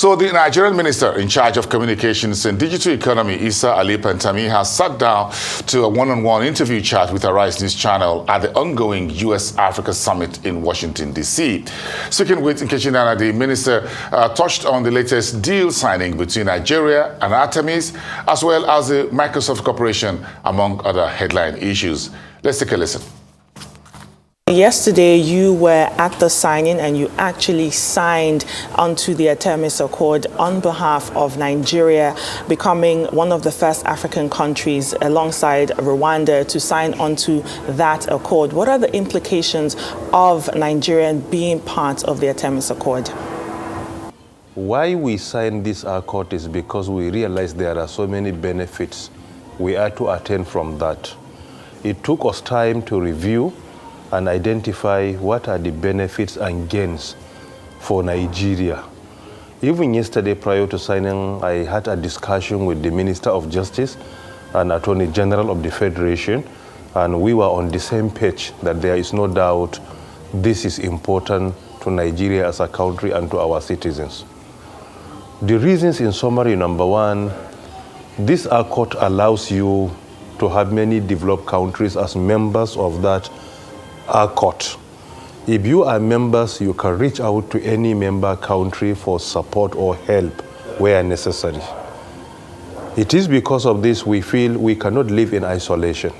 So the Nigerian minister in charge of communications and digital economy, Issa Ali Pantami, has sat down to a one-on-one interview chat with Arise News Channel at the ongoing U.S.-Africa Summit in Washington, D.C. Speaking with Nkechi, Nnanna, the minister touched on the latest deal signing between Nigeria and Artemis, as well as the Microsoft Corporation, among other headline issues. Let's take a listen. Yesterday, you were at the signing and you actually signed onto the Artemis Accord on behalf of Nigeria, becoming one of the first African countries alongside Rwanda to sign onto that accord. What are the implications of Nigeria being part of the Artemis Accord? Why we signed this accord is because we realized there are so many benefits we are to attain from that. It took us time to review and identify what are the benefits and gains for Nigeria. Even yesterday, prior to signing, I had a discussion with the Minister of Justice and Attorney General of the Federation, and we were on the same page that there is no doubt this is important to Nigeria as a country and to our citizens. The reasons, in summary: number one, this accord allows you to have many developed countries as members of that accord. If you are members, you can reach out to any member country for support or help where necessary. It is because of this we feel we cannot live in isolation.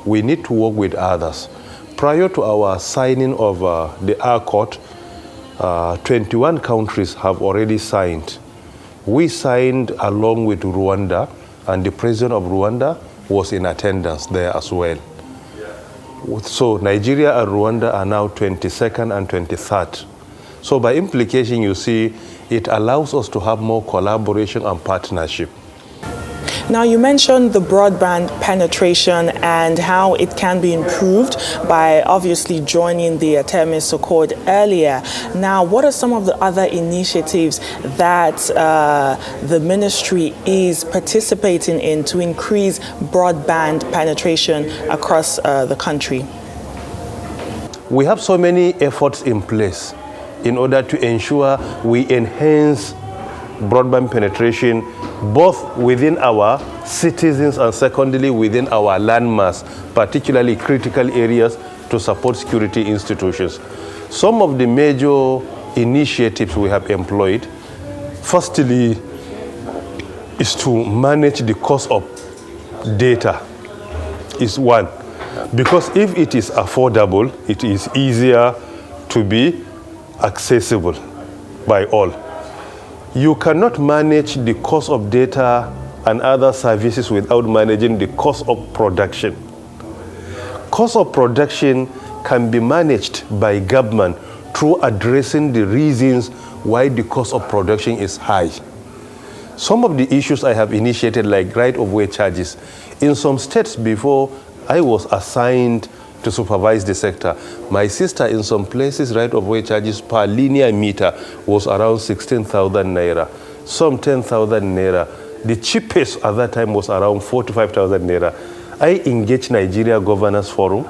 We need to work with others. Prior to our signing of the accord, 21 countries have already signed. We signed along with Rwanda, and the president of Rwanda was in attendance there as well. So Nigeria and Rwanda are now 22nd and 23rd. So by implication, you see, it allows us to have more collaboration and partnership. Now, you mentioned the broadband penetration and how it can be improved by obviously joining the Artemis Accord earlier. Now, what are some of the other initiatives that the ministry is participating in to increase broadband penetration across the country? We have so many efforts in place in order to ensure we enhance broadband penetration both within our citizens and secondly within our landmass, particularly critical areas to support security institutions. Some of the major initiatives we have employed, firstly, is to manage the cost of data, is one. Because if it is affordable, it is easier to be accessible by all. You cannot manage the cost of data and other services without managing the cost of production. Cost of production can be managed by government through addressing the reasons why the cost of production is high. Some of the issues I have initiated, like right-of-way charges. In some states before I was assigned to supervise the sector, my sister, in some places, right-of-way charges per linear meter was around 16,000 naira, some 10,000 naira. The cheapest at that time was around 45,000 naira. I engaged Nigeria Governors Forum,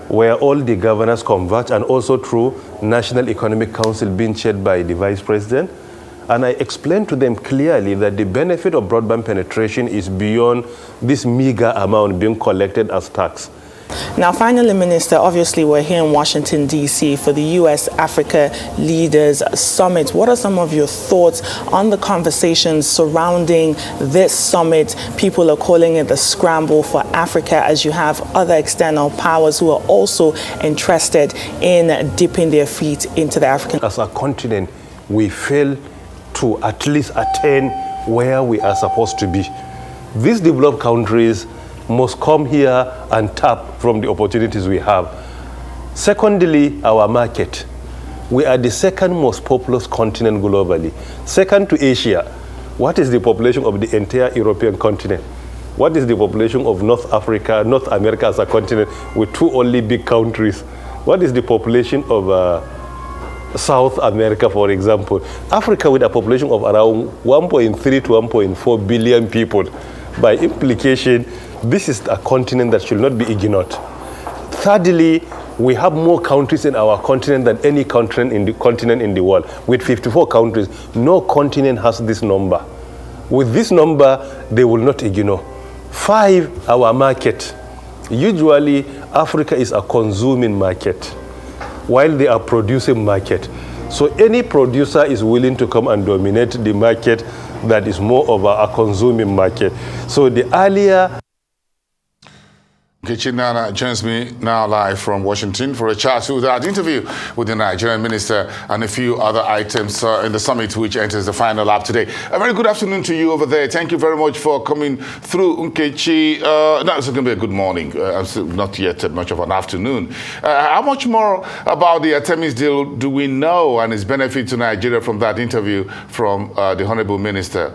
where all the governors converge, and also through National Economic Council being chaired by the Vice President. And I explained to them clearly that the benefit of broadband penetration is beyond this meager amount being collected as tax. Now, finally, Minister, obviously we're here in Washington, D.C. for the U.S.-Africa Leaders Summit. What are some of your thoughts on the conversations surrounding this summit? People are calling it the scramble for Africa, as you have other external powers who are also interested in dipping their feet into the African. As a continent, we fail to at least attain where we are supposed to be. These developed countries must come here and tap from the opportunities we have. Secondly, our market. We are the second most populous continent globally. Second to Asia. What is the population of the entire European continent? What is the population of North Africa, North America as a continent with two only big countries? What is the population of South America, for example? Africa, with a population of around 1.3 to 1.4 billion people. By implication, this is a continent that should not be ignored. Thirdly, We have more countries in our continent than any continent in the world. With 54 countries, no continent has this number. With this number, they will not ignore. 5, our market. Usually, Africa is a consuming market, while they are producing market. So any producer is willing to come and dominate the market that is more of a consuming market. So the earlier... Nkechi Nnanna joins me now live from Washington for a chat with that interview with the Nigerian minister and a few other items in the summit which enters the final lap today. A very good afternoon to you over there. Thank you very much for coming through, Nkechi. No, it's going to be a good morning, not yet much of an afternoon. How much more about the Artemis deal do we know and its benefit to Nigeria from that interview from the Honorable Minister?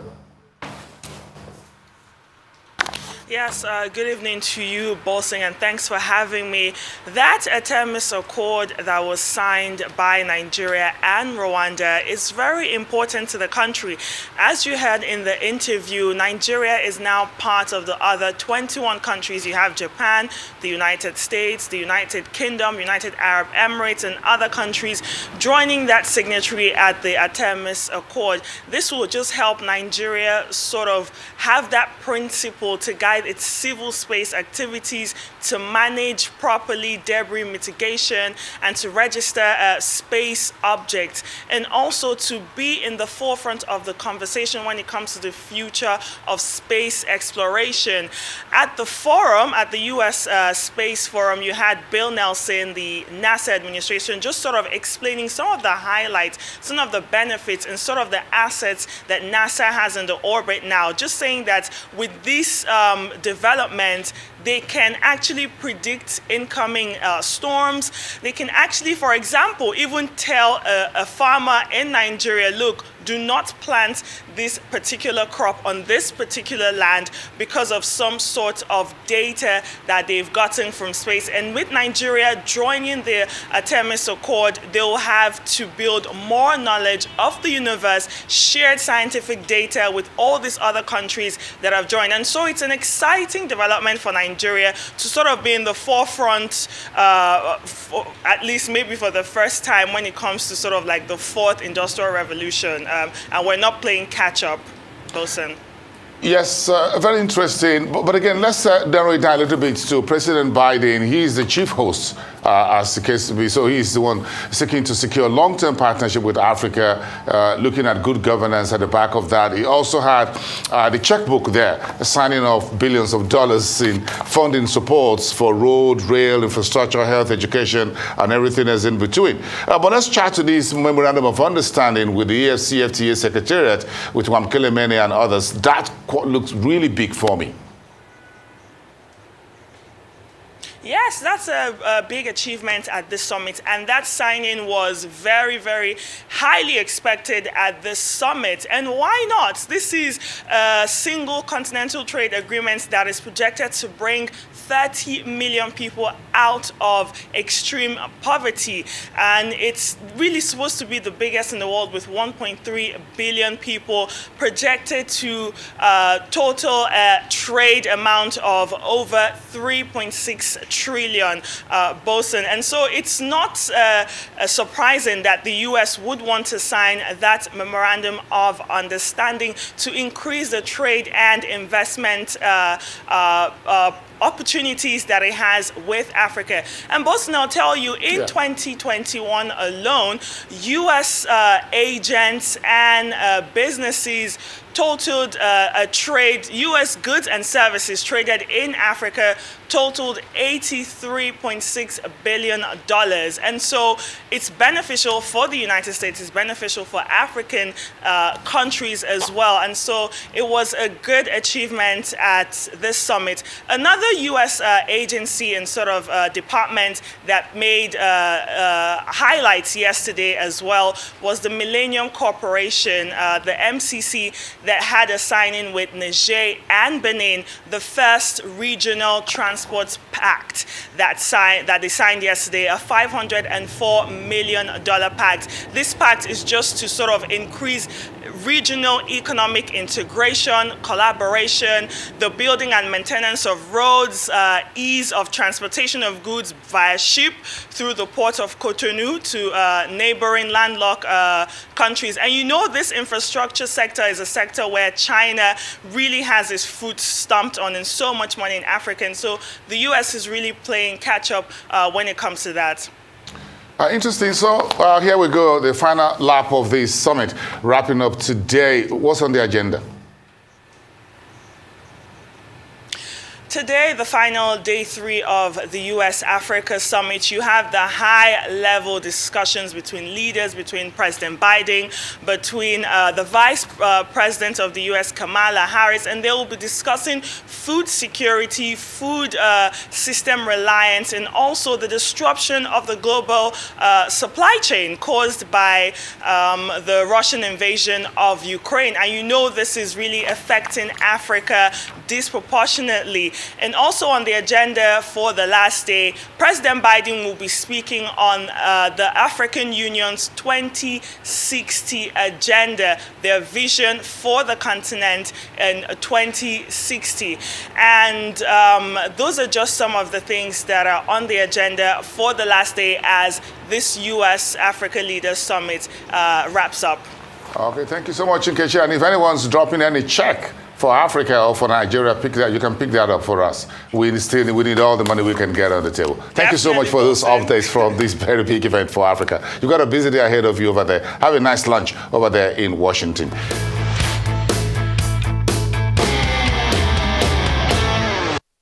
Yes, good evening to you, Bolsing, and thanks for having me. That Artemis Accord that was signed by Nigeria and Rwanda is very important to the country. As you heard in the interview, Nigeria is now part of the other 21 countries. You have Japan, the United States, the United Kingdom, United Arab Emirates, and other countries joining that signatory at the Artemis Accord. This will just help Nigeria sort of have that principle to guide its civil space activities, to manage properly debris mitigation, and to register space objects, and also to be in the forefront of the conversation when it comes to the future of space exploration. At the forum, at the U.S. Space Forum, you had Bill Nelson, the NASA administration, just sort of explaining some of the highlights, some of the benefits, and sort of the assets that NASA has in the orbit now. Just saying that with this development, they can actually predict incoming storms. They can actually, for example, even tell a farmer in Nigeria, look, do not plant this particular crop on this particular land because of some sort of data that they've gotten from space. And with Nigeria joining the Artemis Accord, they'll have to build more knowledge of the universe, shared scientific data with all these other countries that have joined. And so it's an exciting development for Nigeria to sort of be in the forefront, at least maybe for the first time when it comes to sort of like the fourth industrial revolution. And we're not playing catch-up, Wilson. Yes, very interesting. But again, let's narrow it down a little bit to President Biden. He's the chief host, as the case be. So he's the one seeking to secure long-term partnership with Africa, looking at good governance at the back of that. He also had the checkbook there, signing off billions of dollars in funding supports for road, rail, infrastructure, health, education, and everything else in between. But let's chat to this memorandum of understanding with the EFCFTA Secretariat, with Wamkele Mene and others. That looks really big for me. Yes, that's a big achievement at this summit, and that signing was very, very highly expected at this summit. And why not? This is a single continental trade agreement that is projected to bring 30 million people out of extreme poverty, and it's really supposed to be the biggest in the world, with 1.3 billion people, projected to total trade amount of over 3.6 trillion, Bosun. And so it's not surprising that the U.S. would want to sign that memorandum of understanding to increase the trade and investment opportunities that it has with Africa. And Bosun, I'll tell you, in 2021 alone, U.S. agents and businesses totaled a trade, U.S. goods and services traded in Africa totaled $83.6 billion. And so it's beneficial for the United States, it's beneficial for African countries as well. And so it was a good achievement at this summit. Another U.S. agency and sort of department that made highlights yesterday as well was the Millennium Corporation, the MCC, that had a signing with Niger and Benin, the first regional transport pact that they signed yesterday, a $504 million pact. This pact is just to sort of increase regional economic integration, collaboration, the building and maintenance of roads, ease of transportation of goods via ship through the port of Cotonou to neighboring landlocked countries. And you know, this infrastructure sector is a sector where China really has its foot stamped on and so much money in Africa. And so the US is really playing catch up when it comes to that. Interesting. So here we go, the final lap of this summit, wrapping up today. What's on the agenda? Today, the final day 3 of the US-Africa Summit, you have the high-level discussions between leaders, between President Biden, between the Vice President of the US, Kamala Harris, and they will be discussing food security, food system reliance, and also the disruption of the global supply chain caused by the Russian invasion of Ukraine. And you know this is really affecting Africa disproportionately. And also on the agenda for the last day, President Biden will be speaking on the African Union's 2060 agenda, their vision for the continent in 2060. And those are just some of the things that are on the agenda for the last day as this US-Africa Leaders Summit wraps up. Okay, thank you so much, Nkechi. And if anyone's dropping any check for Africa or for Nigeria, you can pick that up for us. We need all the money we can get on the table. Thank you so much for those updates from this very big event for Africa. You've got a busy day ahead of you over there. Have a nice lunch over there in Washington.